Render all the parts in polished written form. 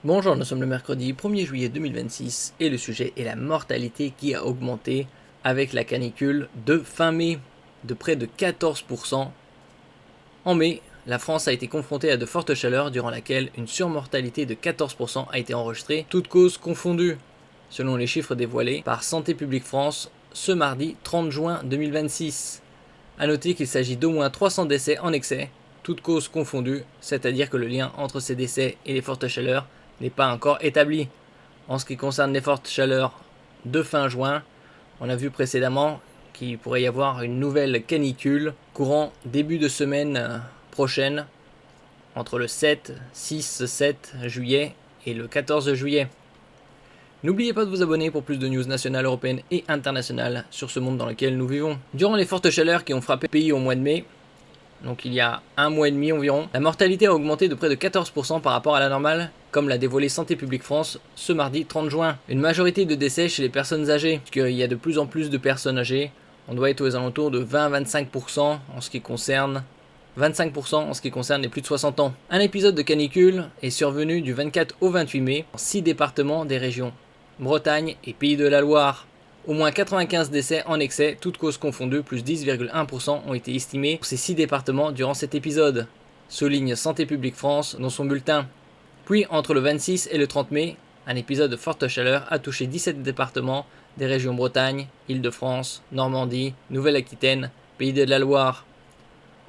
Bonjour, nous sommes le mercredi 1er juillet 2026 et le sujet est la mortalité qui a augmenté avec la canicule de fin mai de près de 14%. En mai, la France a été confrontée à de fortes chaleurs durant laquelle une surmortalité de 14% a été enregistrée, toutes causes confondues, selon les chiffres dévoilés par Santé publique France ce mardi 30 juin 2026. A noter qu'il s'agit d'au moins 300 décès en excès, toutes causes confondues, c'est-à-dire que le lien entre ces décès et les fortes chaleurs n'est pas encore établi. En ce qui concerne les fortes chaleurs de fin juin, on a vu précédemment qu'il pourrait y avoir une nouvelle canicule courant début de semaine prochaine, entre le 6-7 juillet et le 14 juillet. N'oubliez pas de vous abonner pour plus de news nationales, européennes et internationales sur ce monde dans lequel nous vivons. Durant les fortes chaleurs qui ont frappé le pays au mois de mai, donc il y a un mois et demi environ, la mortalité a augmenté de près de 14% par rapport à la normale, comme l'a dévoilé Santé publique France ce mardi 30 juin. Une majorité de décès chez les personnes âgées, puisqu'il y a de plus en plus de personnes âgées. On doit être aux alentours de 20-25% en ce qui concerne 25% en ce qui concerne les plus de 60 ans. Un épisode de canicule est survenu du 24 au 28 mai dans 6 départements des régions Bretagne et Pays de la Loire. Au moins 95 décès en excès, toutes causes confondues, plus 10,1% ont été estimés pour ces 6 départements durant cet épisode, souligne Santé publique France dans son bulletin. Puis entre le 26 et le 30 mai, un épisode de forte chaleur a touché 17 départements des régions Bretagne, Île-de-France, Normandie, Nouvelle-Aquitaine, Pays de la Loire.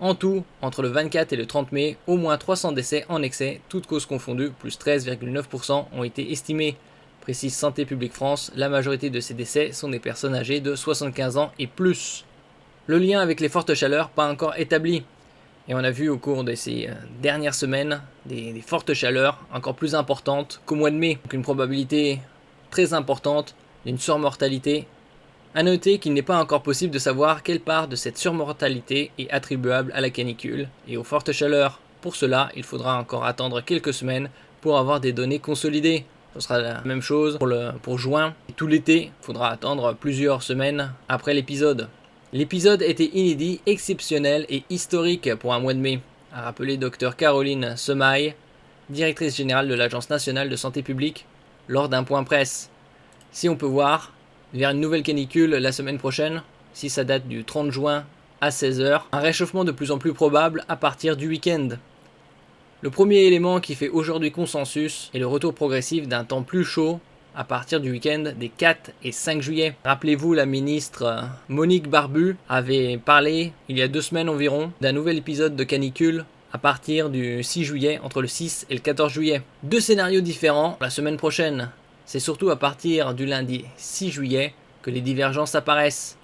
En tout, entre le 24 et le 30 mai, au moins 300 décès en excès, toutes causes confondues, plus 13,9% ont été estimés. Précise Santé publique France, la majorité de ces décès sont des personnes âgées de 75 ans et plus. Le lien avec les fortes chaleurs pas encore établi. Et on a vu au cours de ces dernières semaines des fortes chaleurs encore plus importantes qu'au mois de mai. Donc une probabilité très importante d'une surmortalité. A noter qu'il n'est pas encore possible de savoir quelle part de cette surmortalité est attribuable à la canicule et aux fortes chaleurs. Pour cela, il faudra encore attendre quelques semaines pour avoir des données consolidées. Ce sera la même chose pour juin. Et tout l'été, il faudra attendre plusieurs semaines après l'épisode. L'épisode était inédit, exceptionnel et historique pour un mois de mai, a rappelé Dr Caroline Semaille, directrice générale de l'Agence nationale de santé publique, lors d'un point presse. Si on peut voir, vers une nouvelle canicule la semaine prochaine, si ça date du 30 juin à 16h, un réchauffement de plus en plus probable à partir du week-end. Le premier élément qui fait aujourd'hui consensus est le retour progressif d'un temps plus chaud à partir du week-end des 4 et 5 juillet. Rappelez-vous, la ministre Monique Barbu avait parlé, il y a 2 semaines environ, d'un nouvel épisode de canicule à partir du 6 juillet, entre le 6 et le 14 juillet. 2 scénarios différents la semaine prochaine. C'est surtout à partir du lundi 6 juillet que les divergences apparaissent.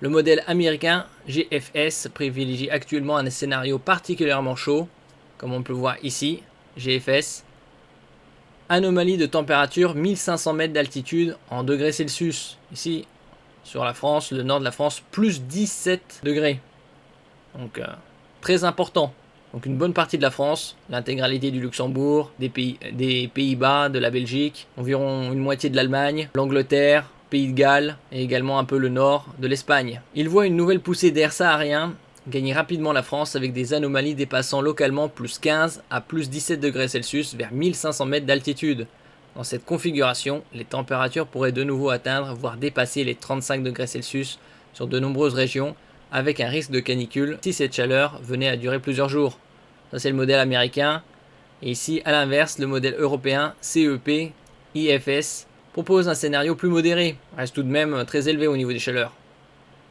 Le modèle américain GFS privilégie actuellement un scénario particulièrement chaud, comme on peut le voir ici, GFS. Anomalie de température 1500 mètres d'altitude en degrés Celsius. Ici, sur la France, le nord de la France, plus 17 degrés. Donc, très important. Donc, une bonne partie de la France, l'intégralité du Luxembourg, des Pays-Bas, de la Belgique, environ une moitié de l'Allemagne, l'Angleterre, Pays de Galles et également un peu le nord de l'Espagne. Il voit une nouvelle poussée d'air saharien gagner rapidement la France avec des anomalies dépassant localement plus 15 à plus 17 degrés Celsius vers 1500 mètres d'altitude. Dans cette configuration, les températures pourraient de nouveau atteindre, voire dépasser les 35 degrés Celsius sur de nombreuses régions, avec un risque de canicule si cette chaleur venait à durer plusieurs jours. Ça c'est le modèle américain. Et ici, à l'inverse, le modèle européen CEP IFS propose un scénario plus modéré, reste tout de même très élevé au niveau des chaleurs.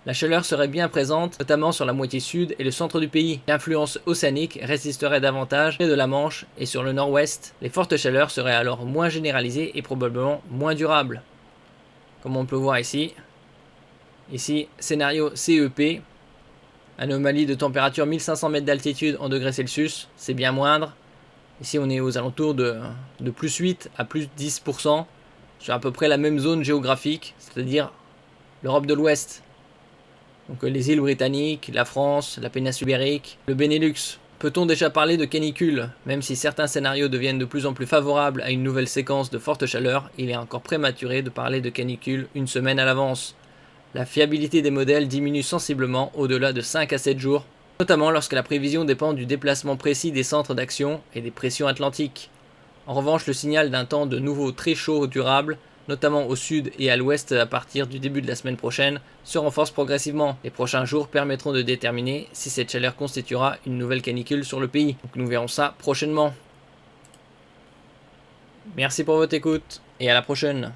La chaleur serait bien présente, notamment sur la moitié sud et le centre du pays. L'influence océanique résisterait davantage près de la Manche et sur le nord-ouest. Les fortes chaleurs seraient alors moins généralisées et probablement moins durables. Comme on peut voir ici. Ici, scénario CEP. Anomalie de température 1500 mètres d'altitude en degrés Celsius, c'est bien moindre. Ici, on est aux alentours de plus 8 à plus 10%, sur à peu près la même zone géographique, c'est-à-dire l'Europe de l'Ouest. Donc les îles britanniques, la France, la péninsule ibérique, le Benelux. Peut-on déjà parler de canicule? Même si certains scénarios deviennent de plus en plus favorables à une nouvelle séquence de forte chaleur, il est encore prématuré de parler de canicule une semaine à l'avance. La fiabilité des modèles diminue sensiblement au-delà de 5 à 7 jours, notamment lorsque la prévision dépend du déplacement précis des centres d'action et des pressions atlantiques. En revanche, le signal d'un temps de nouveau très chaud durable, notamment au sud et à l'ouest à partir du début de la semaine prochaine, se renforce progressivement. Les prochains jours permettront de déterminer si cette chaleur constituera une nouvelle canicule sur le pays. Donc nous verrons ça prochainement. Merci pour votre écoute et à la prochaine.